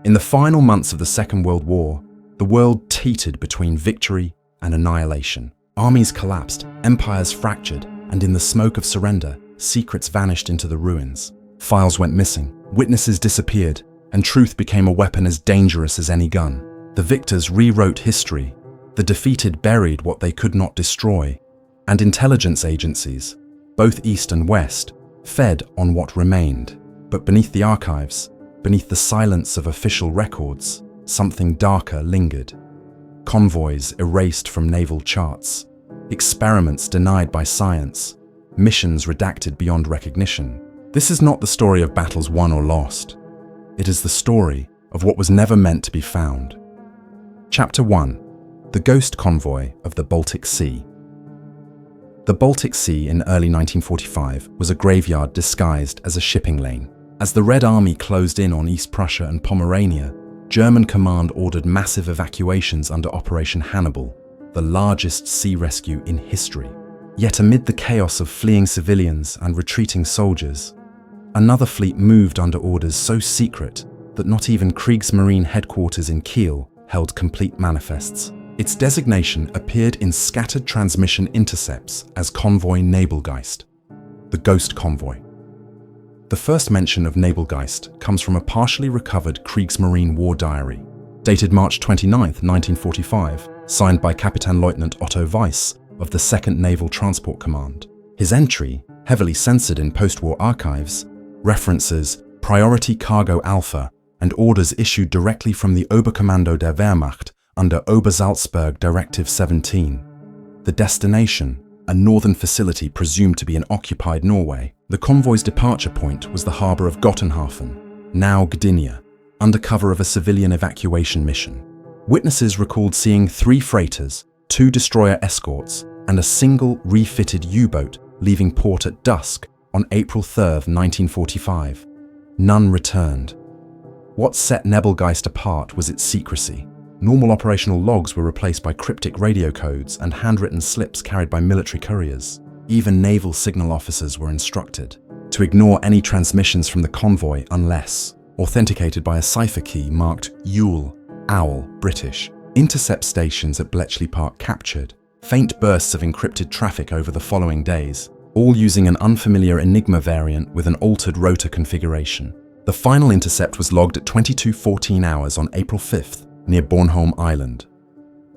In the final months of the Second World War, the world teetered between victory and annihilation. Armies collapsed, empires fractured, and in the smoke of surrender, secrets vanished into the ruins. Files went missing, witnesses disappeared, and truth became a weapon as dangerous as any gun. The victors rewrote history, the defeated buried what they could not destroy, and intelligence agencies, both East and West, fed on what remained. But beneath the archives, beneath the silence of official records, something darker lingered. Convoys erased from naval charts, experiments denied by science, missions redacted beyond recognition. This is not the story of battles won or lost. It is the story of what was never meant to be found. Chapter 1. The Ghost Convoy of the Baltic Sea. The Baltic Sea in early 1945 was a graveyard disguised as a shipping lane. As the Red Army closed in on East Prussia and Pomerania, German command ordered massive evacuations under Operation Hannibal, the largest sea rescue in history. Yet amid the chaos of fleeing civilians and retreating soldiers, another fleet moved under orders so secret that not even Kriegsmarine headquarters in Kiel held complete manifests. Its designation appeared in scattered transmission intercepts as Convoy Nebelgeist, the Ghost Convoy. The first mention of Nebelgeist comes from a partially recovered Kriegsmarine war diary, dated March 29, 1945, signed by Kapitänleutnant Otto Weiss of the 2nd Naval Transport Command. His entry, heavily censored in post-war archives, references Priority Cargo Alpha and orders issued directly from the Oberkommando der Wehrmacht under Obersalzberg Directive 17. The destination, a northern facility presumed to be in occupied Norway. The convoy's departure point was the harbour of Gottenhafen, now Gdynia, under cover of a civilian evacuation mission. Witnesses recalled seeing 3 freighters, 2 destroyer escorts, and a single refitted U-boat leaving port at dusk on April 3, 1945. None returned. What set Nebelgeist apart was its secrecy. Normal operational logs were replaced by cryptic radio codes and handwritten slips carried by military couriers. Even naval signal officers were instructed to ignore any transmissions from the convoy unless authenticated by a cipher key marked Yule, Owl, British. Intercept stations at Bletchley Park captured faint bursts of encrypted traffic over the following days, all using an unfamiliar Enigma variant with an altered rotor configuration. The final intercept was logged at 22:14 hours on April 5th near Bornholm Island.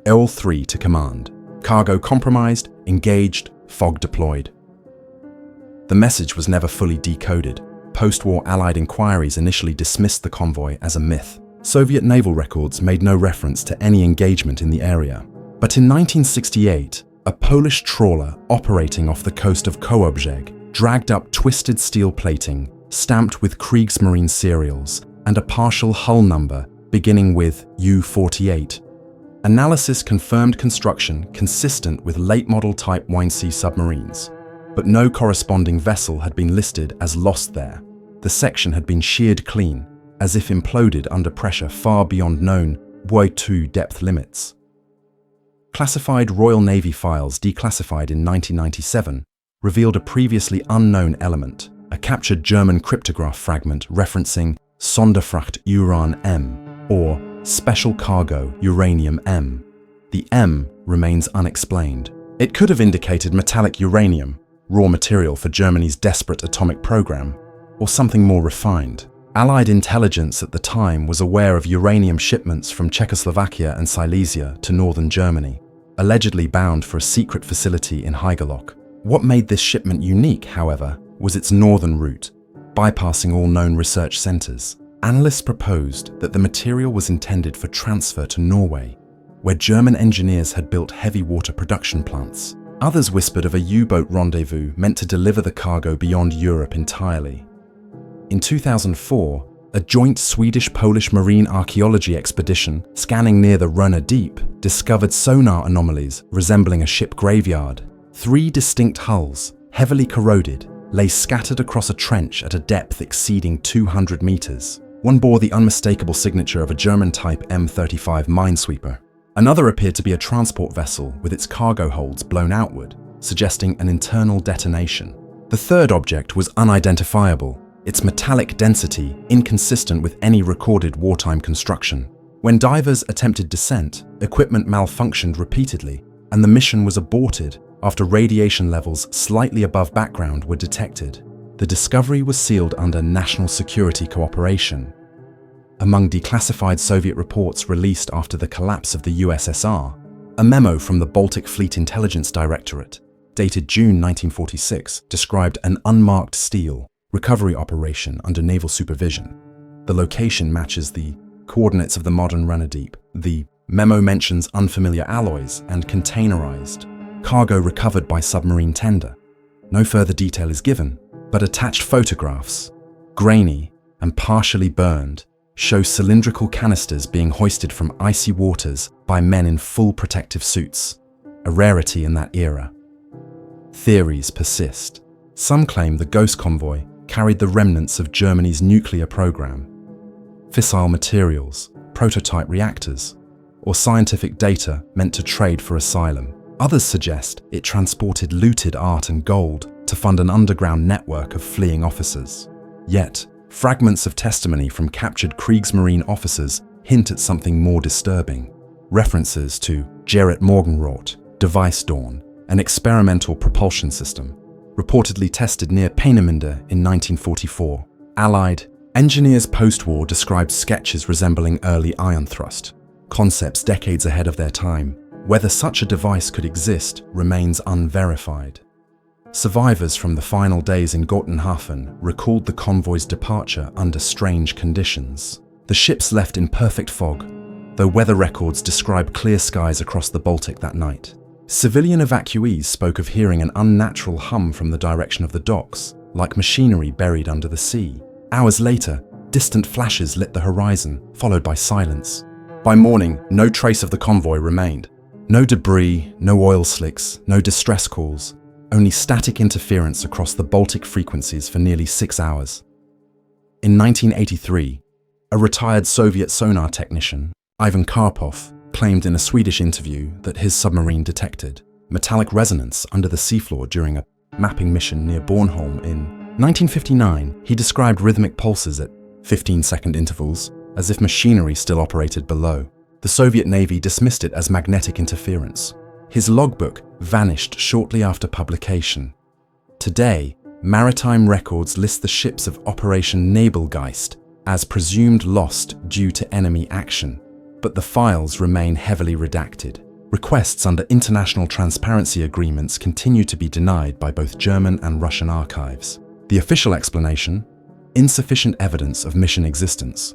EOL 3 to command. Cargo compromised, engaged, fog deployed. The message was never fully decoded. Post-war Allied inquiries initially dismissed the convoy as a myth. Soviet naval records made no reference to any engagement in the area. But in 1968, a Polish trawler operating off the coast of Kołobrzeg dragged up twisted steel plating, stamped with Kriegsmarine serials, and a partial hull number beginning with U-48. Analysis confirmed construction consistent with late-model type Windsea submarines, but no corresponding vessel had been listed as lost there. The section had been sheared clean, as if imploded under pressure far beyond known WWII depth limits. Classified Royal Navy files declassified in 1997 revealed a previously unknown element, a captured German cryptograph fragment referencing Sonderfracht Uran M, or Special Cargo Uranium M. The M remains unexplained. It could have indicated metallic uranium, raw material for Germany's desperate atomic program, or something more refined. Allied intelligence at the time was aware of uranium shipments from Czechoslovakia and Silesia to northern Germany, allegedly bound for a secret facility in Haigerloch. What made this shipment unique, however, was its northern route, bypassing all known research centres. Analysts proposed that the material was intended for transfer to Norway, where German engineers had built heavy water production plants. Others whispered of a U-boat rendezvous meant to deliver the cargo beyond Europe entirely. In 2004, a joint Swedish-Polish marine archaeology expedition scanning near the Rönne Deep discovered sonar anomalies resembling a ship graveyard. 3 distinct hulls, heavily corroded, lay scattered across a trench at a depth exceeding 200 meters. One bore the unmistakable signature of a German-type M35 minesweeper. Another appeared to be a transport vessel with its cargo holds blown outward, suggesting an internal detonation. The third object was unidentifiable, its metallic density inconsistent with any recorded wartime construction. When divers attempted descent, equipment malfunctioned repeatedly, and the mission was aborted after radiation levels slightly above background were detected. The discovery was sealed under national security cooperation. Among declassified Soviet reports released after the collapse of the USSR, a memo from the Baltic Fleet Intelligence Directorate, dated June 1946, described an unmarked steel recovery operation under naval supervision. The location matches the coordinates of the modern Ranadeep. The memo mentions unfamiliar alloys and containerized cargo recovered by submarine tender. No further detail is given, but attached photographs, grainy and partially burned, show cylindrical canisters being hoisted from icy waters by men in full protective suits, a rarity in that era. Theories persist. Some claim the Ghost Convoy carried the remnants of Germany's nuclear program, fissile materials, prototype reactors, or scientific data meant to trade for asylum. Others suggest it transported looted art and gold to fund an underground network of fleeing officers. Yet, fragments of testimony from captured Kriegsmarine officers hint at something more disturbing. References to Gerrit Morgenroth, Device Dawn, an experimental propulsion system, reportedly tested near Peenemünde in 1944. Allied engineers post-war described sketches resembling early ion thrust, concepts decades ahead of their time. Whether such a device could exist remains unverified. Survivors from the final days in Gotenhafen recalled the convoy's departure under strange conditions. The ships left in perfect fog, though weather records describe clear skies across the Baltic that night. Civilian evacuees spoke of hearing an unnatural hum from the direction of the docks, like machinery buried under the sea. Hours later, distant flashes lit the horizon, followed by silence. By morning, no trace of the convoy remained. No debris, no oil slicks, no distress calls, only static interference across the Baltic frequencies for nearly 6 hours. In 1983, a retired Soviet sonar technician, Ivan Karpov, claimed in a Swedish interview that his submarine detected metallic resonance under the seafloor during a mapping mission near Bornholm in 1959. He described rhythmic pulses at 15-second intervals, as if machinery still operated below. The Soviet Navy dismissed it as magnetic interference. His logbook vanished shortly after publication. Today, maritime records list the ships of Operation Nebelgeist as presumed lost due to enemy action, but the files remain heavily redacted. Requests under international transparency agreements continue to be denied by both German and Russian archives. The official explanation? Insufficient evidence of mission existence.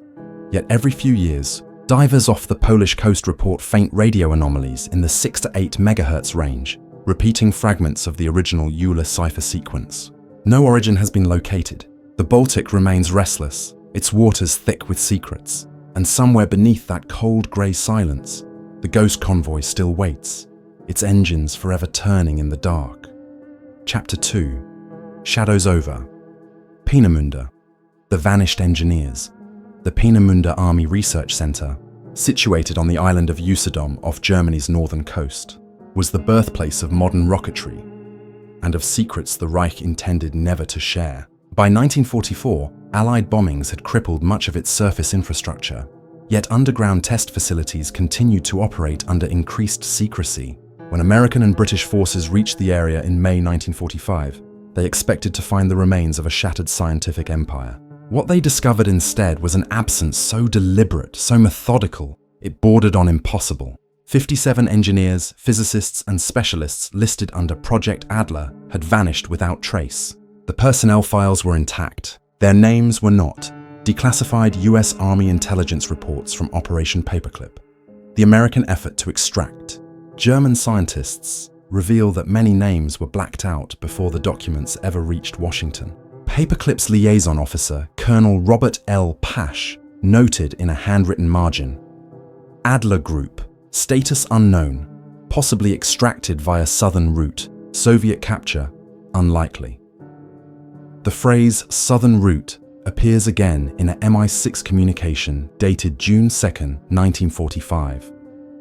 Yet every few years, divers off the Polish coast report faint radio anomalies in the 6 to 8 MHz range, repeating fragments of the original Euler cipher sequence. No origin has been located. The Baltic remains restless, its waters thick with secrets, and somewhere beneath that cold grey silence, the Ghost Convoy still waits, its engines forever turning in the dark. Chapter 2. Shadows Over. Peenemünde. The Vanished Engineers. The Peenemünde Army Research Center, situated on the island of Usedom off Germany's northern coast, was the birthplace of modern rocketry and of secrets the Reich intended never to share. By 1944, Allied bombings had crippled much of its surface infrastructure, yet underground test facilities continued to operate under increased secrecy. When American and British forces reached the area in May 1945, they expected to find the remains of a shattered scientific empire. What they discovered instead was an absence so deliberate, so methodical, it bordered on impossible. 57 engineers, physicists, and specialists listed under Project Adler had vanished without trace. The personnel files were intact. Their names were not. Declassified US Army intelligence reports from Operation Paperclip. The American effort to extract. German scientists reveal that many names were blacked out before the documents ever reached Washington. Paperclip's liaison officer, Colonel Robert L. Pash, noted in a handwritten margin, Adler Group, status unknown, possibly extracted via southern route, Soviet capture, unlikely. The phrase southern route appears again in a MI6 communication dated June 2, 1945,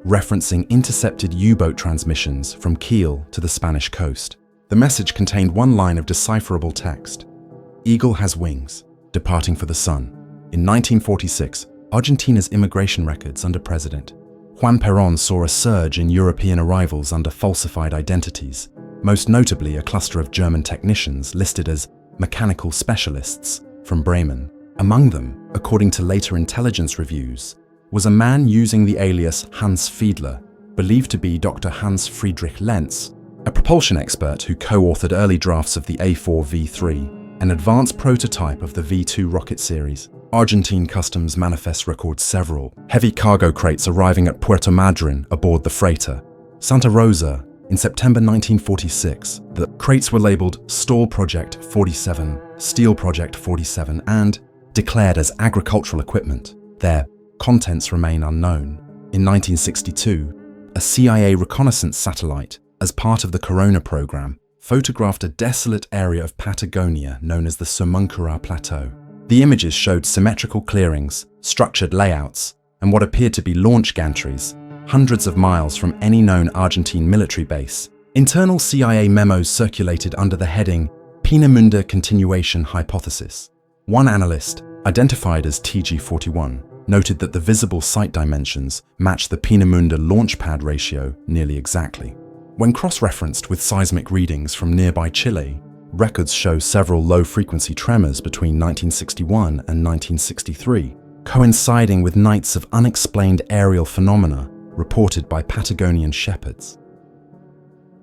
referencing intercepted U-boat transmissions from Kiel to the Spanish coast. The message contained one line of decipherable text. Eagle has wings. departing for the sun. In 1946, Argentina's immigration records under President Juan Perón saw a surge in European arrivals under falsified identities, most notably a cluster of German technicians listed as mechanical specialists from Bremen. Among them, according to later intelligence reviews, was a man using the alias Hans Fiedler, believed to be Dr. Hans Friedrich Lenz, a propulsion expert who co-authored early drafts of the A4V3, an advanced prototype of the V2 rocket series. Argentine Customs manifest records several heavy cargo crates arriving at Puerto Madryn aboard the freighter Santa Rosa in September 1946. The crates were labeled Steel Project 47, Steel Project 47, and declared as agricultural equipment. Their contents remain unknown. In 1962, a CIA reconnaissance satellite, as part of the Corona program, photographed a desolate area of Patagonia known as the Somuncura Plateau. The images showed symmetrical clearings, structured layouts, and what appeared to be launch gantries, hundreds of miles from any known Argentine military base. Internal CIA memos circulated under the heading Peenemünde Continuation Hypothesis. One analyst, identified as TG41, noted that the visible site dimensions matched the Peenemünde launch pad ratio nearly exactly. When cross-referenced with seismic readings from nearby Chile, records show several low-frequency tremors between 1961 and 1963, coinciding with nights of unexplained aerial phenomena reported by Patagonian shepherds.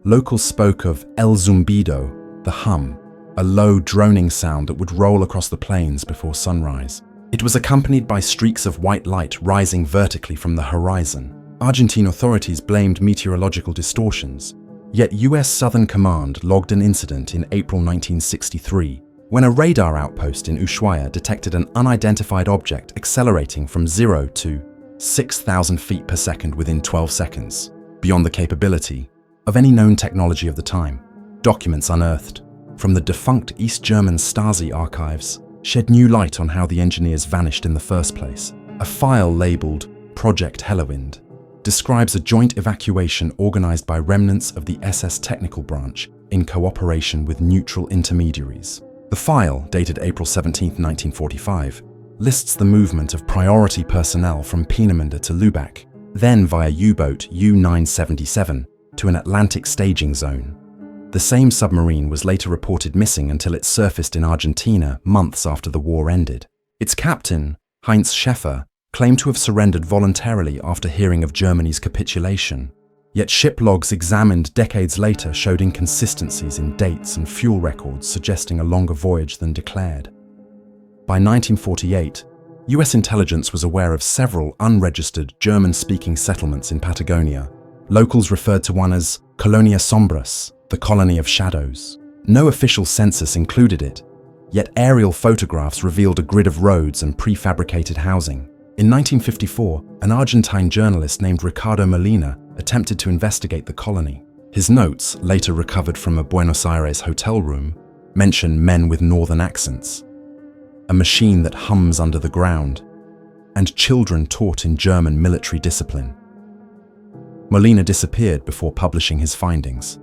Locals spoke of El Zumbido, the hum, a low droning sound that would roll across the plains before sunrise. It was accompanied by streaks of white light rising vertically from the horizon. Argentine authorities blamed meteorological distortions, yet US Southern Command logged an incident in April 1963 when a radar outpost in Ushuaia detected an unidentified object accelerating from 0 to 6,000 feet per second within 12 seconds, beyond the capability of any known technology of the time. Documents unearthed from the defunct East German Stasi archives shed new light on how the engineers vanished in the first place. A file labeled Project Hellewind describes a joint evacuation organized by remnants of the SS Technical Branch in cooperation with neutral intermediaries. The file, dated April 17, 1945, lists the movement of priority personnel from Peenemünde to Lübeck, then via U-boat U-977 to an Atlantic staging zone. The same submarine was later reported missing until it surfaced in Argentina months after the war ended. Its captain, Heinz Schäfer, claimed to have surrendered voluntarily after hearing of Germany's capitulation. Yet ship logs examined decades later showed inconsistencies in dates and fuel records suggesting a longer voyage than declared. By 1948, US intelligence was aware of several unregistered German-speaking settlements in Patagonia. Locals referred to one as Colonia Sombras, the colony of shadows. No official census included it, yet aerial photographs revealed a grid of roads and prefabricated housing. In 1954, an Argentine journalist named Ricardo Molina attempted to investigate the colony. His notes, later recovered from a Buenos Aires hotel room, mention men with northern accents, a machine that hums under the ground, and children taught in German military discipline. Molina disappeared before publishing his findings.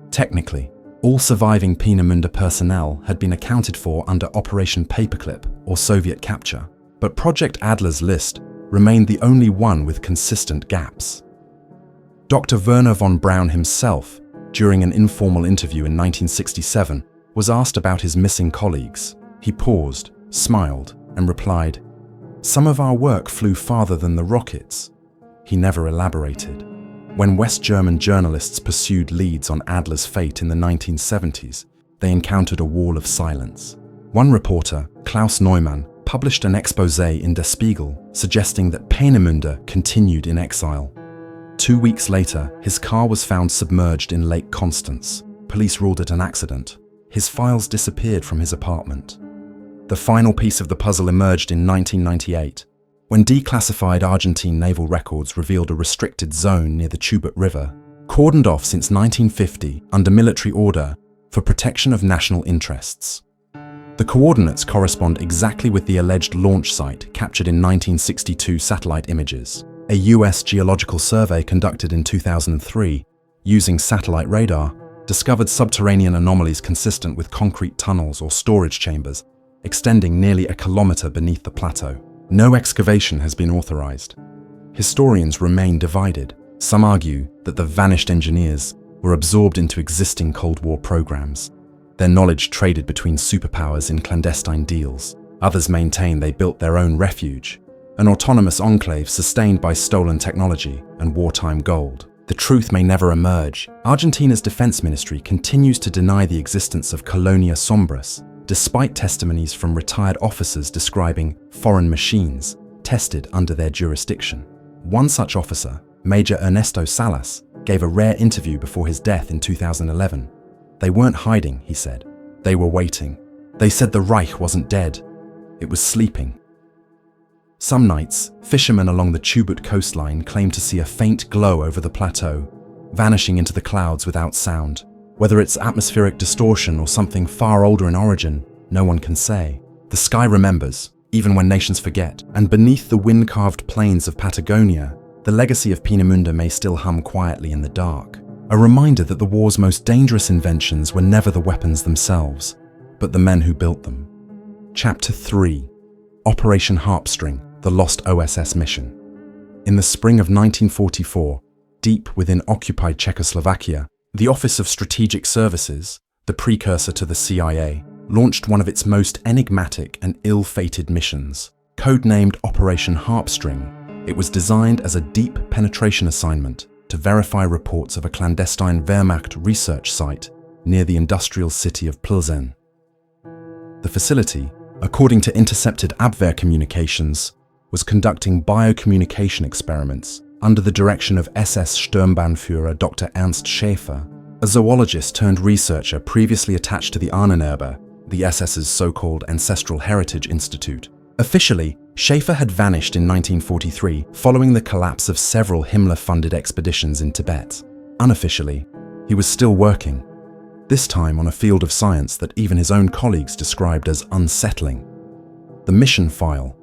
Technically, all surviving Peenemünde personnel had been accounted for under Operation Paperclip or Soviet capture, but Project Adler's list remained the only one with consistent gaps. Dr. Werner von Braun himself, during an informal interview in 1967, was asked about his missing colleagues. He paused, smiled, and replied, "Some of our work flew farther than the rockets." He never elaborated. When West German journalists pursued leads on Adler's fate in the 1970s, they encountered a wall of silence. One reporter, Klaus Neumann, published an exposé in Der Spiegel suggesting that Peenemünde continued in exile. 2 weeks later, his car was found submerged in Lake Constance. Police ruled it an accident. His files disappeared from his apartment. The final piece of the puzzle emerged in 1998, when declassified Argentine naval records revealed a restricted zone near the Chubut River, cordoned off since 1950 under military order for protection of national interests. The coordinates correspond exactly with the alleged launch site captured in 1962 satellite images. A US geological survey conducted in 2003, using satellite radar, discovered subterranean anomalies consistent with concrete tunnels or storage chambers, extending nearly a kilometre beneath the plateau. No excavation has been authorised. Historians remain divided. Some argue that the vanished engineers were absorbed into existing Cold War programs, their knowledge traded between superpowers in clandestine deals. Others maintain they built their own refuge, an autonomous enclave sustained by stolen technology and wartime gold. The truth may never emerge. Argentina's defense ministry continues to deny the existence of Colonia Sombras, despite testimonies from retired officers describing foreign machines tested under their jurisdiction. One such officer, Major Ernesto Salas, gave a rare interview before his death in 2011. They weren't hiding, he said. They were waiting. They said the Reich wasn't dead. It was sleeping. Some nights, fishermen along the Chubut coastline claim to see a faint glow over the plateau, vanishing into the clouds without sound. Whether it's atmospheric distortion or something far older in origin, no one can say. The sky remembers, even when nations forget, and beneath the wind-carved plains of Patagonia, the legacy of Peenemünde may still hum quietly in the dark. A reminder that the war's most dangerous inventions were never the weapons themselves, but the men who built them. Chapter 3. Operation Harpstring, the lost OSS mission. In the spring of 1944, deep within occupied Czechoslovakia, the Office of Strategic Services, the precursor to the CIA, launched one of its most enigmatic and ill-fated missions. Codenamed Operation Harpstring, it was designed as a deep penetration assignment to verify reports of a clandestine Wehrmacht research site near the industrial city of Plzeň. The facility, according to intercepted Abwehr communications, was conducting biocommunication experiments under the direction of SS Sturmbannführer Dr. Ernst Schäfer, a zoologist turned researcher previously attached to the Ahnenerbe, the SS's so-called Ancestral Heritage Institute. Officially, Schäfer had vanished in 1943 following the collapse of several Himmler-funded expeditions in Tibet. Unofficially, he was still working, this time on a field of science that even his own colleagues described as unsettling. The mission file,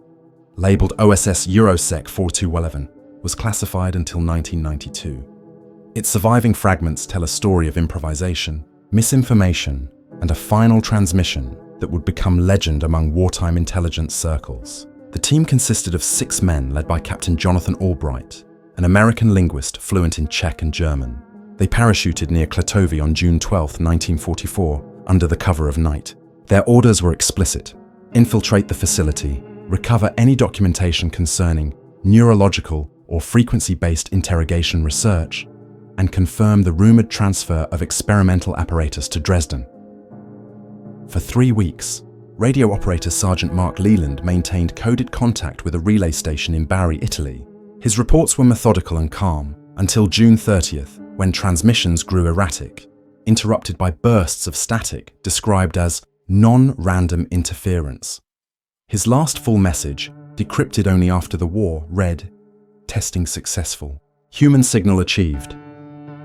labelled OSS Eurosec 4211, was classified until 1992. Its surviving fragments tell a story of improvisation, misinformation, and a final transmission that would become legend among wartime intelligence circles. The team consisted of 6 men led by Captain Jonathan Albright, an American linguist fluent in Czech and German. They parachuted near Klatovy on June 12, 1944, under the cover of night. Their orders were explicit: infiltrate the facility, recover any documentation concerning neurological or frequency-based interrogation research, and confirm the rumored transfer of experimental apparatus to Dresden. For 3 weeks, radio operator Sergeant Mark Leland maintained coded contact with a relay station in Bari, Italy. His reports were methodical and calm until June 30th, when transmissions grew erratic, interrupted by bursts of static described as non-random interference. His last full message, decrypted only after the war, read, "Testing successful. Human signal achieved."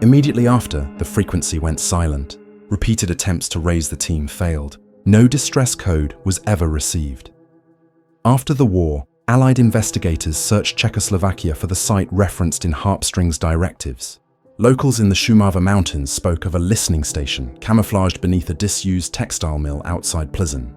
Immediately after, the frequency went silent. Repeated attempts to raise the team failed. No distress code was ever received. After the war, Allied investigators searched Czechoslovakia for the site referenced in Harpstring's directives. Locals in the Šumava Mountains spoke of a listening station camouflaged beneath a disused textile mill outside Plzeň.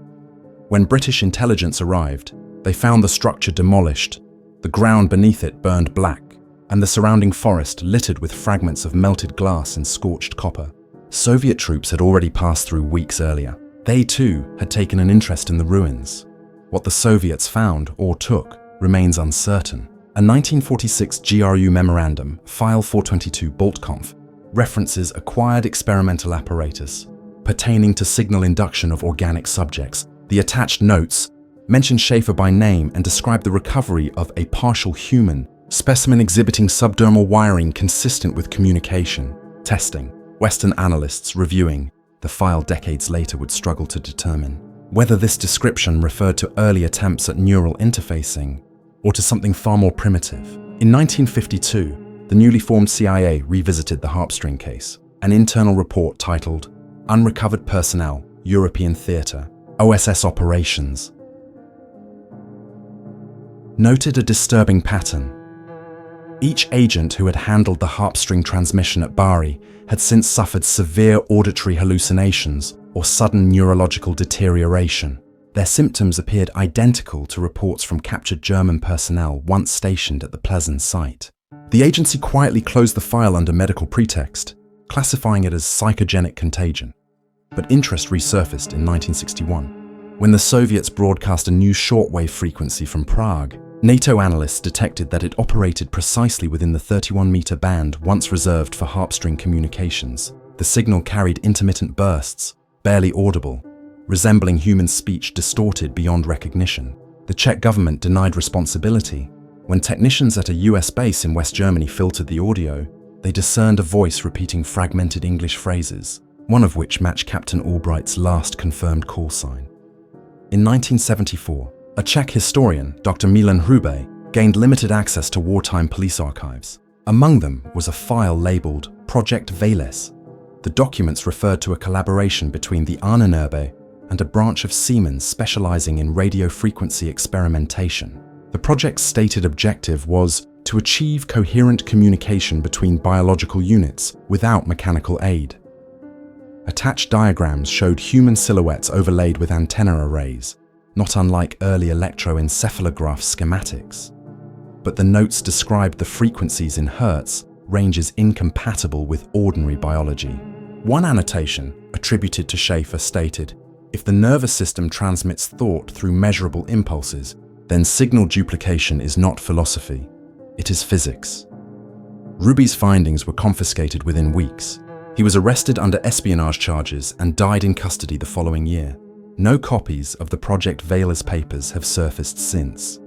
When British intelligence arrived, they found the structure demolished, the ground beneath it burned black, and the surrounding forest littered with fragments of melted glass and scorched copper. Soviet troops had already passed through weeks earlier. They too had taken an interest in the ruins. What the Soviets found or took remains uncertain. A 1946 GRU memorandum, File 422 Boltkampf, references acquired experimental apparatus pertaining to signal induction of organic subjects. The attached notes mention Schäfer by name and describe the recovery of a partial human specimen exhibiting subdermal wiring consistent with communication. Testing. Western analysts reviewing the file decades later would struggle to determine whether this description referred to early attempts at neural interfacing or to something far more primitive. In 1952, the newly formed CIA revisited the Harpstring case. An internal report titled Unrecovered Personnel, European Theatre, OSS Operations, noted a disturbing pattern. Each agent who had handled the Harpstring transmission at Bari had since suffered severe auditory hallucinations or sudden neurological deterioration. Their symptoms appeared identical to reports from captured German personnel once stationed at the Pleasant site. The agency quietly closed the file under medical pretext, classifying it as psychogenic contagion. But interest resurfaced in 1961. When the Soviets broadcast a new shortwave frequency from Prague, NATO analysts detected that it operated precisely within the 31-meter band once reserved for harp-string communications. The signal carried intermittent bursts, barely audible, resembling human speech distorted beyond recognition. The Czech government denied responsibility. When technicians at a US base in West Germany filtered the audio, they discerned a voice repeating fragmented English phrases, one of which matched Captain Albright's last confirmed call sign. In 1974, a Czech historian, Dr. Milan Hrubej, gained limited access to wartime police archives. Among them was a file labeled Project Veles. The documents referred to a collaboration between the Ahnenerbe and a branch of Siemens specializing in radio frequency experimentation. The project's stated objective was to achieve coherent communication between biological units without mechanical aid. Attached diagrams showed human silhouettes overlaid with antenna arrays, not unlike early electroencephalograph schematics. But the notes described the frequencies in hertz, ranges incompatible with ordinary biology. One annotation, attributed to Schaefer, stated, "If the nervous system transmits thought through measurable impulses, then signal duplication is not philosophy, it is physics." Hrubej's findings were confiscated within weeks. He was arrested under espionage charges and died in custody the following year. No copies of the Project Veles papers have surfaced since.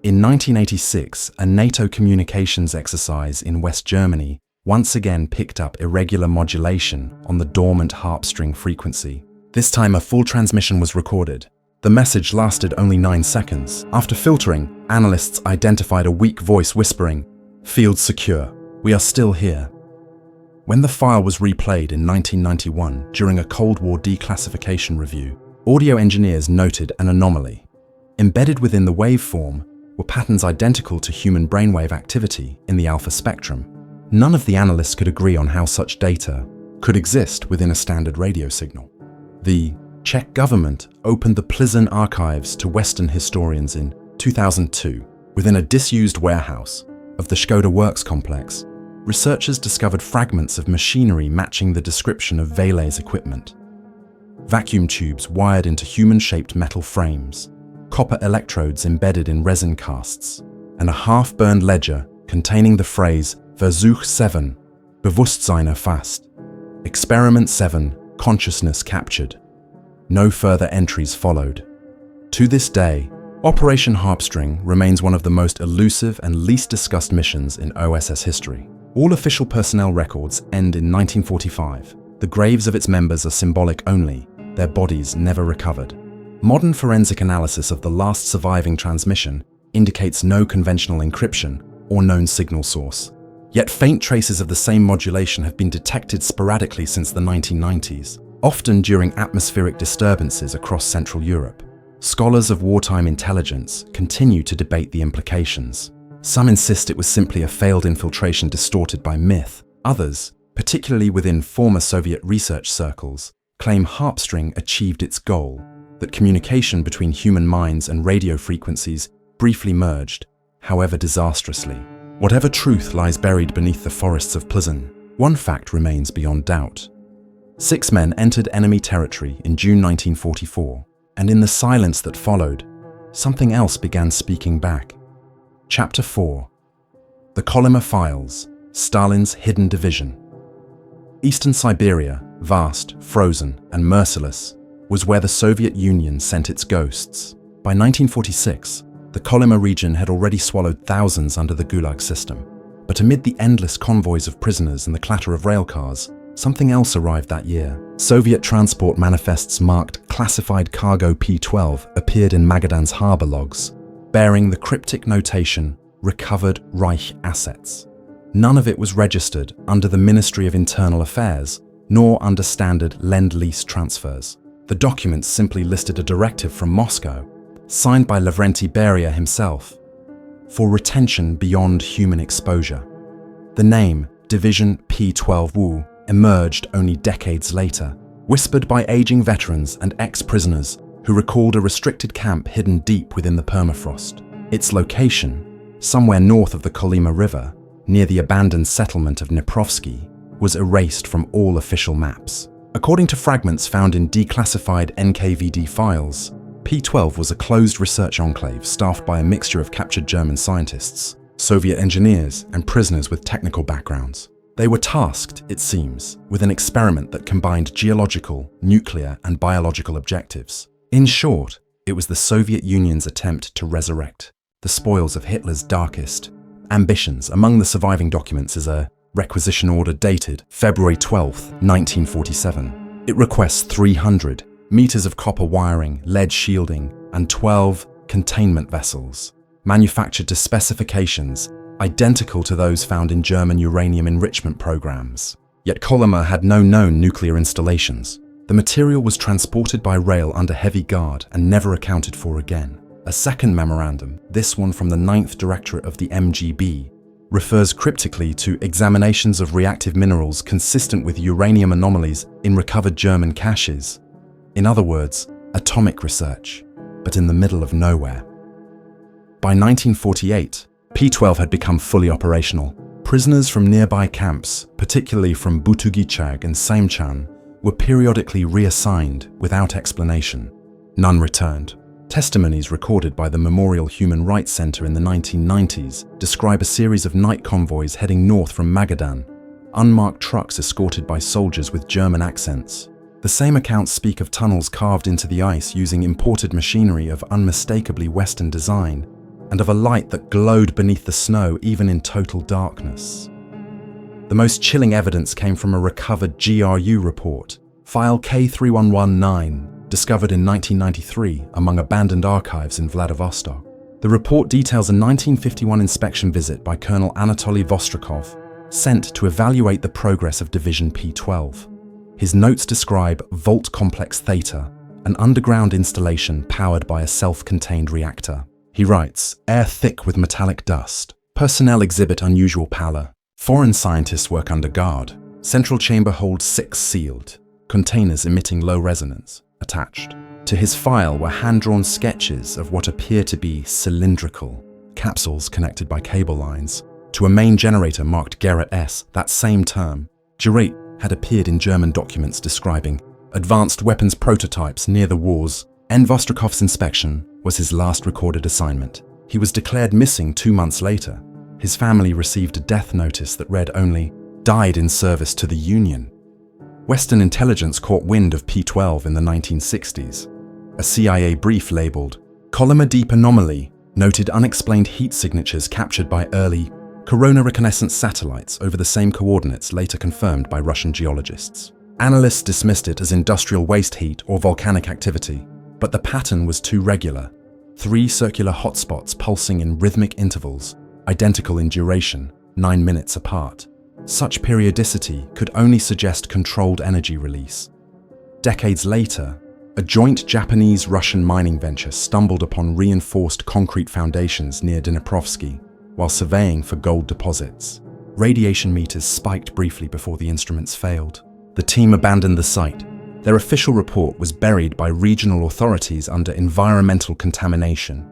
In 1986, a NATO communications exercise in West Germany once again picked up irregular modulation on the dormant harp-string frequency. This time a full transmission was recorded. The message lasted only 9 seconds. After filtering, analysts identified a weak voice whispering, "Field secure, we are still here." When the file was replayed in 1991 during a Cold War declassification review, audio engineers noted an anomaly. Embedded within the waveform were patterns identical to human brainwave activity in the alpha spectrum. None of the analysts could agree on how such data could exist within a standard radio signal. The Czech government opened the Plzeň archives to Western historians in 2002. Within a disused warehouse of the Škoda Works complex, researchers discovered fragments of machinery matching the description of Veles equipment. Vacuum tubes wired into human-shaped metal frames, copper electrodes embedded in resin casts, and a half-burned ledger containing the phrase Versuch 7, Bewusstsein erfasst, Experiment 7, Consciousness captured. No further entries followed. To this day, Operation Harpstring remains one of the most elusive and least discussed missions in OSS history. All official personnel records end in 1945. The graves of its members are symbolic only, their bodies never recovered. Modern forensic analysis of the last surviving transmission indicates no conventional encryption or known signal source. Yet faint traces of the same modulation have been detected sporadically since the 1990s, often during atmospheric disturbances across Central Europe. Scholars of wartime intelligence continue to debate the implications. Some insist it was simply a failed infiltration distorted by myth. Others, particularly within former Soviet research circles, claim Harpstring achieved its goal, that communication between human minds and radio frequencies briefly merged, however disastrously. Whatever truth lies buried beneath the forests of Plzeň, one fact remains beyond doubt. 6 men entered enemy territory in June 1944, and in the silence that followed, something else began speaking back. Chapter 4. The Kolyma Files, Stalin's Hidden Division. Eastern Siberia, vast, frozen, and merciless, was where the Soviet Union sent its ghosts. By 1946, the Kolyma region had already swallowed thousands under the Gulag system. But amid the endless convoys of prisoners and the clatter of railcars, something else arrived that year. Soviet transport manifests marked Classified Cargo P-12 appeared in Magadan's harbour logs, bearing the cryptic notation, Recovered Reich Assets. None of it was registered under the Ministry of Internal Affairs, nor under standard lend-lease transfers. The documents simply listed a directive from Moscow, signed by Lavrenti Beria himself, for retention beyond human exposure. The name, Division P-12W, emerged only decades later. Whispered by aging veterans and ex-prisoners, who recalled a restricted camp hidden deep within the permafrost. Its location, somewhere north of the Kolyma River, near the abandoned settlement of Dniprovsky, was erased from all official maps. According to fragments found in declassified NKVD files, P12 was a closed research enclave staffed by a mixture of captured German scientists, Soviet engineers, and prisoners with technical backgrounds. They were tasked, it seems, with an experiment that combined geological, nuclear, and biological objectives. In short, it was the Soviet Union's attempt to resurrect the spoils of Hitler's darkest ambitions. Among the surviving documents is a requisition order dated February 12, 1947. It requests 300 meters of copper wiring, lead shielding, and 12 containment vessels, manufactured to specifications identical to those found in German uranium enrichment programs. Yet Kolyma had no known nuclear installations. The material was transported by rail under heavy guard and never accounted for again. A second memorandum, this one from the 9th Directorate of the MGB, refers cryptically to examinations of reactive minerals consistent with uranium anomalies in recovered German caches. In other words, atomic research, but in the middle of nowhere. By 1948, P12 had become fully operational. Prisoners from nearby camps, particularly from Butugichag and Saimchan, were periodically reassigned without explanation. None returned. Testimonies recorded by the Memorial Human Rights Center in the 1990s describe a series of night convoys heading north from Magadan, unmarked trucks escorted by soldiers with German accents. The same accounts speak of tunnels carved into the ice using imported machinery of unmistakably Western design, and of a light that glowed beneath the snow even in total darkness. The most chilling evidence came from a recovered GRU report, file K3119, discovered in 1993 among abandoned archives in Vladivostok. The report details a 1951 inspection visit by Colonel Anatoly Vostrikov, sent to evaluate the progress of Division P12. His notes describe Volt Complex Theta, an underground installation powered by a self-contained reactor. He writes, "Air thick with metallic dust. Personnel exhibit unusual pallor. Foreign scientists work under guard. Central chamber holds 6 sealed. Containers emitting low resonance. Attached." To his file were hand-drawn sketches of what appear to be cylindrical capsules connected by cable lines to a main generator marked Gerrit S. That same term, Gerrit, had appeared in German documents describing advanced weapons prototypes near the wars. N. Vostrikov's inspection was his last recorded assignment. He was declared missing 2 months later. His family received a death notice that read only, "Died in service to the Union." Western intelligence caught wind of P12 in the 1960s. A CIA brief labeled, "Kolyma Deep Anomaly," noted unexplained heat signatures captured by early corona reconnaissance satellites over the same coordinates later confirmed by Russian geologists. Analysts dismissed it as industrial waste heat or volcanic activity, but the pattern was too regular. 3 circular hotspots pulsing in rhythmic intervals, identical in duration, 9 minutes apart. Such periodicity could only suggest controlled energy release. Decades later, a joint Japanese-Russian mining venture stumbled upon reinforced concrete foundations near Dniprovsky while surveying for gold deposits. Radiation meters spiked briefly before the instruments failed. The team abandoned the site. Their official report was buried by regional authorities under environmental contamination.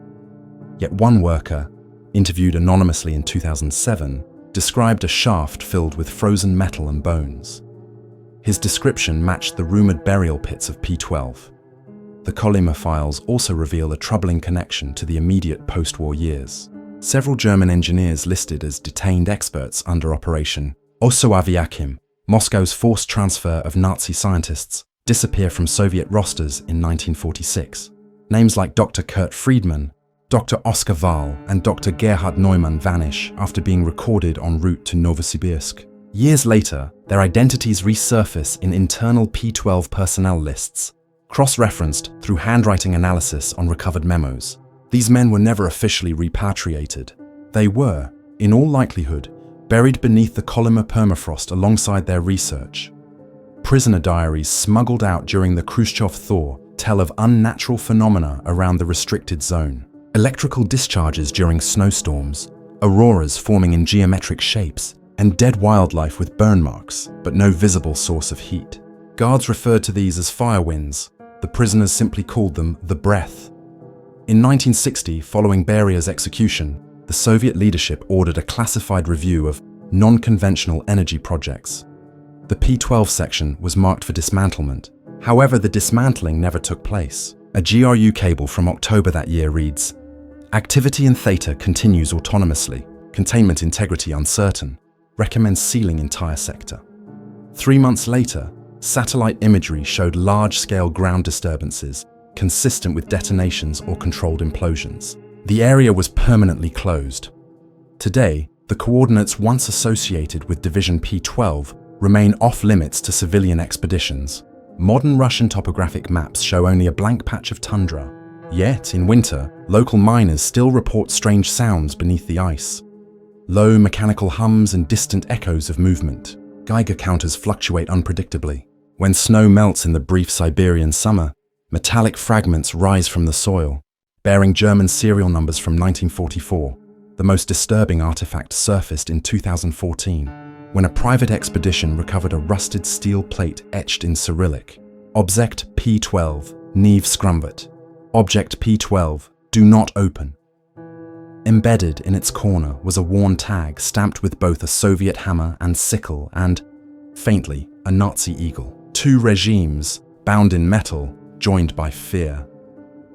Yet one worker, interviewed anonymously in 2007, described a shaft filled with frozen metal and bones. His description matched the rumored burial pits of P12. The Kolyma files also reveal a troubling connection to the immediate post-war years. Several German engineers listed as detained experts under Operation Osoaviakim, Moscow's forced transfer of Nazi scientists, disappear from Soviet rosters in 1946. Names like Dr. Kurt Friedman, Dr. Oskar Wahl, and Dr. Gerhard Neumann vanish after being recorded en route to Novosibirsk. Years later, their identities resurface in internal P12 personnel lists, cross-referenced through handwriting analysis on recovered memos. These men were never officially repatriated. They were, in all likelihood, buried beneath the Kolyma permafrost alongside their research. Prisoner diaries smuggled out during the Khrushchev thaw tell of unnatural phenomena around the restricted zone. Electrical discharges during snowstorms, auroras forming in geometric shapes, and dead wildlife with burn marks, but no visible source of heat. Guards referred to these as fire winds, The prisoners simply called them the Breath. In 1960, following Beria's execution, the Soviet leadership ordered a classified review of non-conventional energy projects. The P-12 section was marked for dismantlement. However, the dismantling never took place. A GRU cable from October that year reads, "Activity in Theta continues autonomously. Containment integrity uncertain. Recommends sealing entire sector." 3 months later, satellite imagery showed large-scale ground disturbances consistent with detonations or controlled implosions. The area was permanently closed. Today, the coordinates once associated with Division P-12 remain off-limits to civilian expeditions. Modern Russian topographic maps show only a blank patch of tundra. Yet, in winter, local miners still report strange sounds beneath the ice. Low mechanical hums and distant echoes of movement. Geiger counters fluctuate unpredictably. When snow melts in the brief Siberian summer, metallic fragments rise from the soil, bearing German serial numbers from 1944. The most disturbing artifact surfaced in 2014, when a private expedition recovered a rusted steel plate etched in Cyrillic. Object P-12, Neve Scrumvet. Object P-12, do not open. Embedded in its corner was a worn tag stamped with both a Soviet hammer and sickle and, faintly, a Nazi eagle. 2 regimes, bound in metal, joined by fear.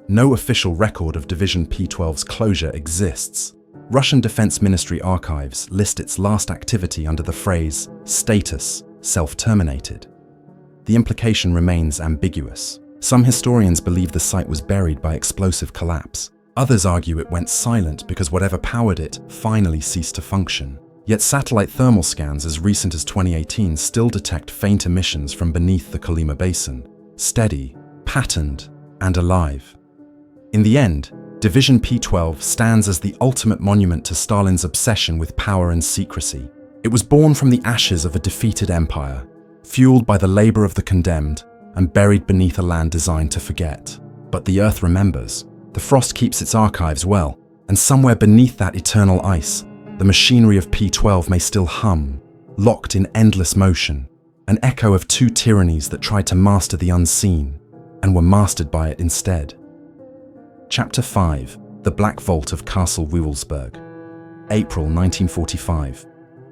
No official record of Division P-12's closure exists. Russian Defense Ministry archives list its last activity under the phrase status, self-terminated. The implication remains ambiguous. Some historians believe the site was buried by explosive collapse. Others argue it went silent because whatever powered it finally ceased to function. Yet satellite thermal scans as recent as 2018 still detect faint emissions from beneath the Kolyma Basin, steady, patterned, and alive. In the end, Division P-12 stands as the ultimate monument to Stalin's obsession with power and secrecy. It was born from the ashes of a defeated empire, fueled by the labor of the condemned, and buried beneath a land designed to forget. But the Earth remembers. The frost keeps its archives well, and somewhere beneath that eternal ice, the machinery of P-12 may still hum, locked in endless motion, an echo of 2 tyrannies that tried to master the unseen, and were mastered by it instead. Chapter 5. The Black Vault of Castle Wewelsburg. April 1945.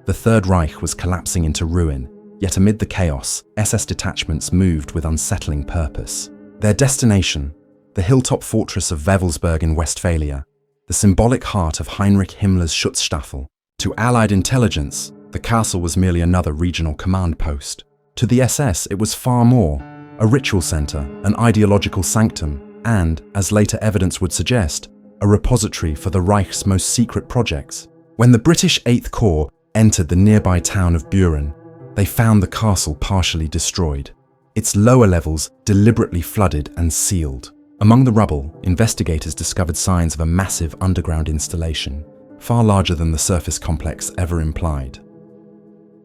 The Third Reich was collapsing into ruin, yet amid the chaos, SS detachments moved with unsettling purpose. Their destination, the hilltop fortress of Wewelsburg in Westphalia, the symbolic heart of Heinrich Himmler's Schutzstaffel. To Allied intelligence, the castle was merely another regional command post. To the SS, it was far more, a ritual center, an ideological sanctum, and, as later evidence would suggest, a repository for the Reich's most secret projects. When the British 8th Corps entered the nearby town of Buren, they found the castle partially destroyed, its lower levels deliberately flooded and sealed. Among the rubble, investigators discovered signs of a massive underground installation, far larger than the surface complex ever implied.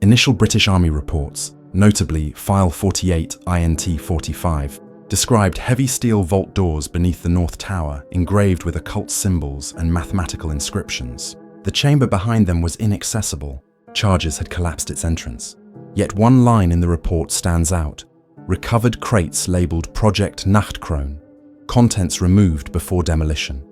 Initial British Army reports, notably File 48 INT 45, described heavy steel vault doors beneath the North Tower engraved with occult symbols and mathematical inscriptions. The chamber behind them was inaccessible. Charges had collapsed its entrance. Yet one line in the report stands out. Recovered crates labelled Project Nachtkron. Contents removed before demolition.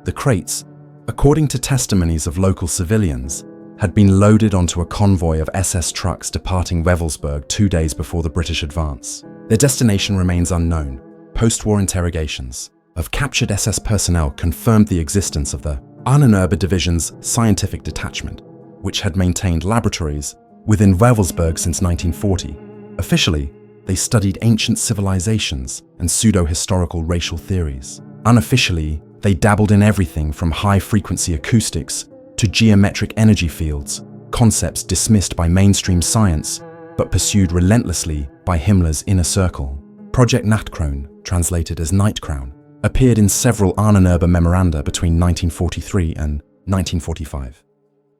The crates, according to testimonies of local civilians, had been loaded onto a convoy of SS trucks departing Wewelsburg 2 days before the British advance. Their destination remains unknown. Post-war interrogations of captured SS personnel confirmed the existence of the Ahnenerbe Division's scientific detachment, which had maintained laboratories within Wewelsburg since 1940. Officially, they studied ancient civilizations and pseudo-historical racial theories. Unofficially, they dabbled in everything from high-frequency acoustics to geometric energy fields, concepts dismissed by mainstream science, but pursued relentlessly by Himmler's inner circle. Project Nachtkron, translated as Night Crown, appeared in several Ahnenerbe memoranda between 1943 and 1945.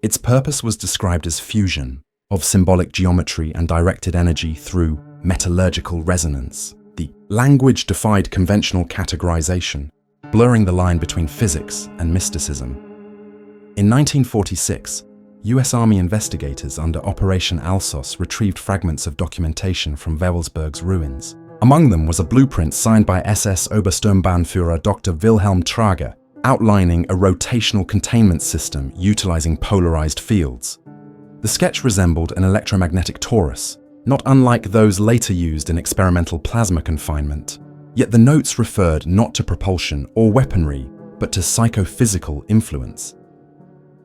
Its purpose was described as fusion of symbolic geometry and directed energy through metallurgical resonance. The language defied conventional categorization, blurring the line between physics and mysticism. In 1946, US Army investigators under Operation Alsos retrieved fragments of documentation from Wewelsburg's ruins. Among them was a blueprint signed by SS Obersturmbannführer Dr. Wilhelm Trager, outlining a rotational containment system utilizing polarized fields. The sketch resembled an electromagnetic torus, not unlike those later used in experimental plasma confinement. Yet the notes referred not to propulsion or weaponry, but to psychophysical influence.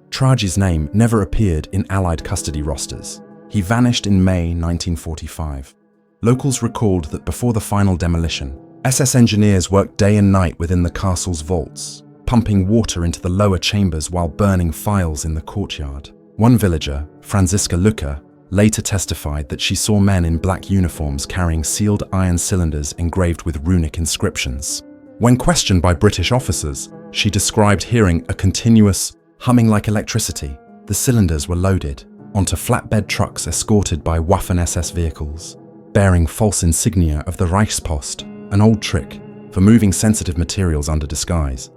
Trager's name never appeared in Allied custody rosters. He vanished in May 1945. Locals recalled that before the final demolition, SS engineers worked day and night within the castle's vaults, pumping water into the lower chambers while burning files in the courtyard. One villager, Franziska Lücke, later testified that she saw men in black uniforms carrying sealed iron cylinders engraved with runic inscriptions. When questioned by British officers, she described hearing a continuous humming like electricity. The cylinders were loaded onto flatbed trucks escorted by Waffen-SS vehicles, bearing false insignia of the Reichspost, an old trick for moving sensitive materials under disguise.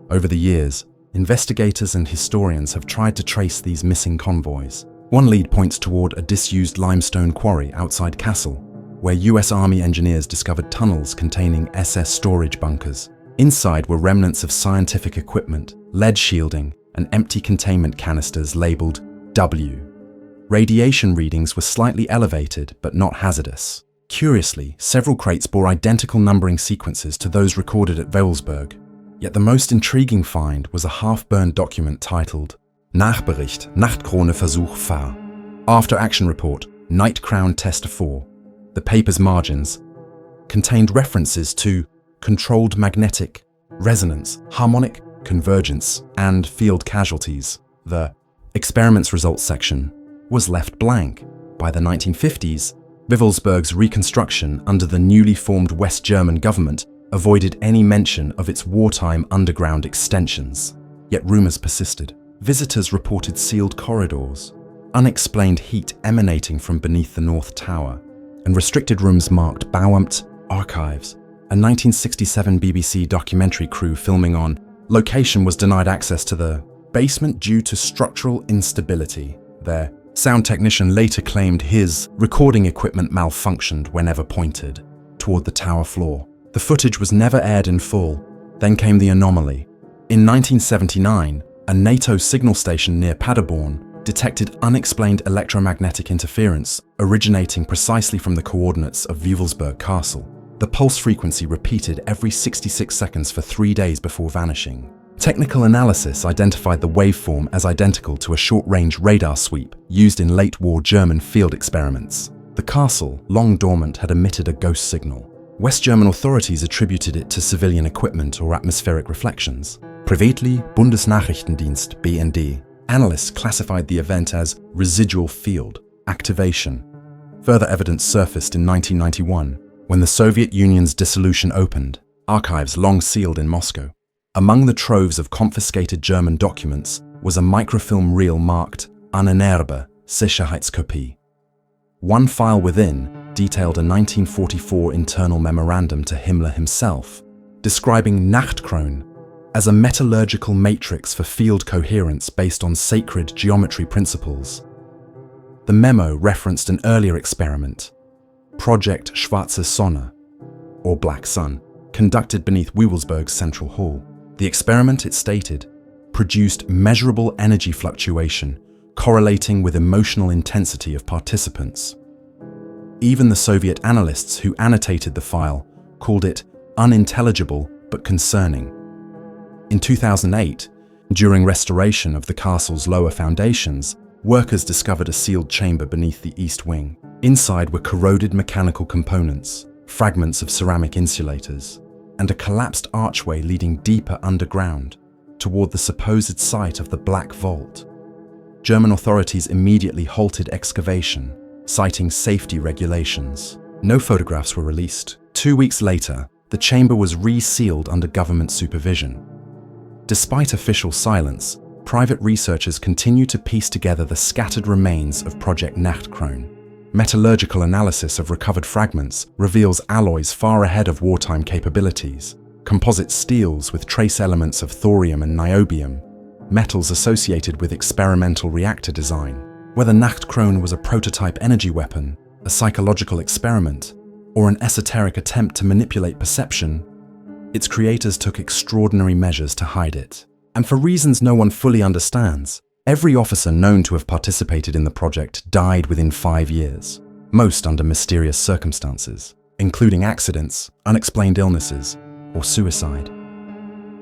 Over the years, investigators and historians have tried to trace these missing convoys. One lead points toward a disused limestone quarry outside Kassel, where US Army engineers discovered tunnels containing SS storage bunkers. Inside were remnants of scientific equipment, lead shielding, and empty containment canisters labeled W. Radiation readings were slightly elevated but not hazardous. Curiously, several crates bore identical numbering sequences to those recorded at Wolfsburg. Yet the most intriguing find was a half-burned document titled Nachbericht, Nachtkrone Versuch Fahr. After Action Report, Night Crown Test 4. The paper's margins contained references to controlled magnetic resonance, harmonic convergence, and field casualties. The experiment's results section was left blank. By the 1950s, Wolfsburg's reconstruction under the newly formed West German government avoided any mention of its wartime underground extensions. Yet rumors persisted. Visitors reported sealed corridors, unexplained heat emanating from beneath the North Tower, and restricted rooms marked Bauamt Archives. A 1967 BBC documentary crew filming on location was denied access to the basement due to structural instability. Their sound technician later claimed his recording equipment malfunctioned whenever pointed toward the tower floor. The footage was never aired in full. Then came the anomaly. In 1979, a NATO signal station near Paderborn detected unexplained electromagnetic interference originating precisely from the coordinates of Wolfsburg Castle. The pulse frequency repeated every 66 seconds for 3 days before vanishing. Technical analysis identified the waveform as identical to a short-range radar sweep used in late-war German field experiments. The castle, long dormant, had emitted a ghost signal. West German authorities attributed it to civilian equipment or atmospheric reflections. Privately Bundesnachrichtendienst (BND) analysts classified the event as residual field activation. Further evidence surfaced in 1991 when the Soviet Union's dissolution opened, archives long sealed in Moscow. Among the troves of confiscated German documents was a microfilm reel marked Unerbe Sicherheitskopie. One file within detailed a 1944 internal memorandum to Himmler himself, describing Nachtkrone as a metallurgical matrix for field coherence based on sacred geometry principles. The memo referenced an earlier experiment, Project Schwarze Sonne, or Black Sun, conducted beneath Wolfsburg's central hall. The experiment, it stated, produced measurable energy fluctuation correlating with emotional intensity of participants. Even the Soviet analysts who annotated the file called it unintelligible but concerning. In 2008, during restoration of the castle's lower foundations, workers discovered a sealed chamber beneath the east wing. Inside were corroded mechanical components, fragments of ceramic insulators, and a collapsed archway leading deeper underground toward the supposed site of the Black Vault. German authorities immediately halted excavation, citing safety regulations. No photographs were released. 2 weeks later, the chamber was re-sealed under government supervision. Despite official silence, private researchers continue to piece together the scattered remains of Project Nachtkrone. Metallurgical analysis of recovered fragments reveals alloys far ahead of wartime capabilities, composite steels with trace elements of thorium and niobium, metals associated with experimental reactor design. Whether Nachtkrone was a prototype energy weapon, a psychological experiment, or an esoteric attempt to manipulate perception, its creators took extraordinary measures to hide it. And for reasons no one fully understands, every officer known to have participated in the project died within 5 years, most under mysterious circumstances, including accidents, unexplained illnesses, or suicide.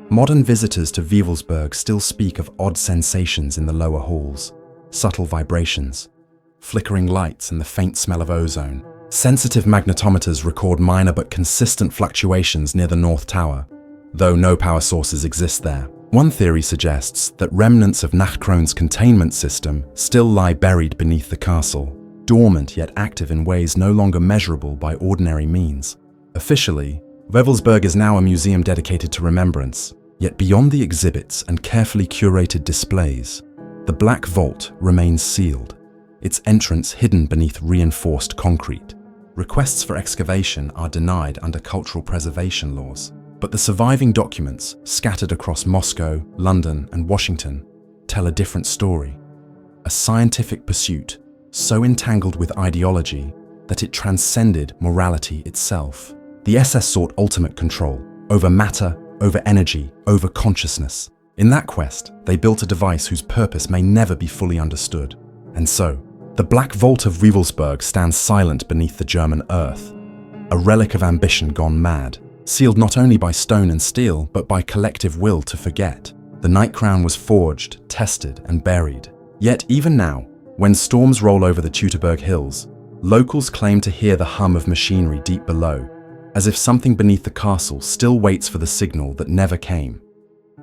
Modern visitors to Wewelsburg still speak of odd sensations in the lower halls, subtle vibrations, flickering lights and the faint smell of ozone. Sensitive magnetometers record minor but consistent fluctuations near the North Tower, though no power sources exist there. One theory suggests that remnants of Nachtkron's containment system still lie buried beneath the castle, dormant yet active in ways no longer measurable by ordinary means. Officially, Wewelsburg is now a museum dedicated to remembrance, yet beyond the exhibits and carefully curated displays, the Black Vault remains sealed, its entrance hidden beneath reinforced concrete. Requests for excavation are denied under cultural preservation laws, but the surviving documents, scattered across Moscow, London, and Washington, tell a different story. A scientific pursuit so entangled with ideology that it transcended morality itself. The SS sought ultimate control over matter, over energy, over consciousness. In that quest, they built a device whose purpose may never be fully understood. And so, the Black Vault of Wewelsburg stands silent beneath the German earth, a relic of ambition gone mad, sealed not only by stone and steel, but by collective will to forget. The Night Crown was forged, tested, and buried. Yet even now, when storms roll over the Teutoburg Hills, locals claim to hear the hum of machinery deep below, as if something beneath the castle still waits for the signal that never came.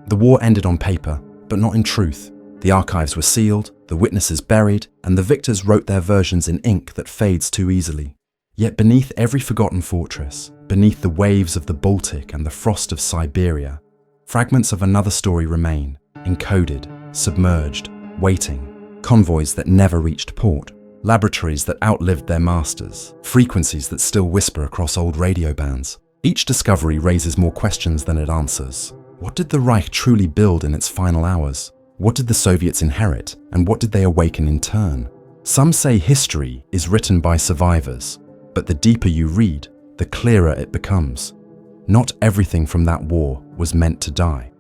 The war ended on paper, but not in truth. The archives were sealed, the witnesses buried, and the victors wrote their versions in ink that fades too easily. Yet beneath every forgotten fortress, beneath the waves of the Baltic and the frost of Siberia, fragments of another story remain, encoded, submerged, waiting. Convoys that never reached port, laboratories that outlived their masters, frequencies that still whisper across old radio bands. Each discovery raises more questions than it answers. What did the Reich truly build in its final hours? What did the Soviets inherit, and what did they awaken in turn? Some say history is written by survivors, but the deeper you read, the clearer it becomes. Not everything from that war was meant to die.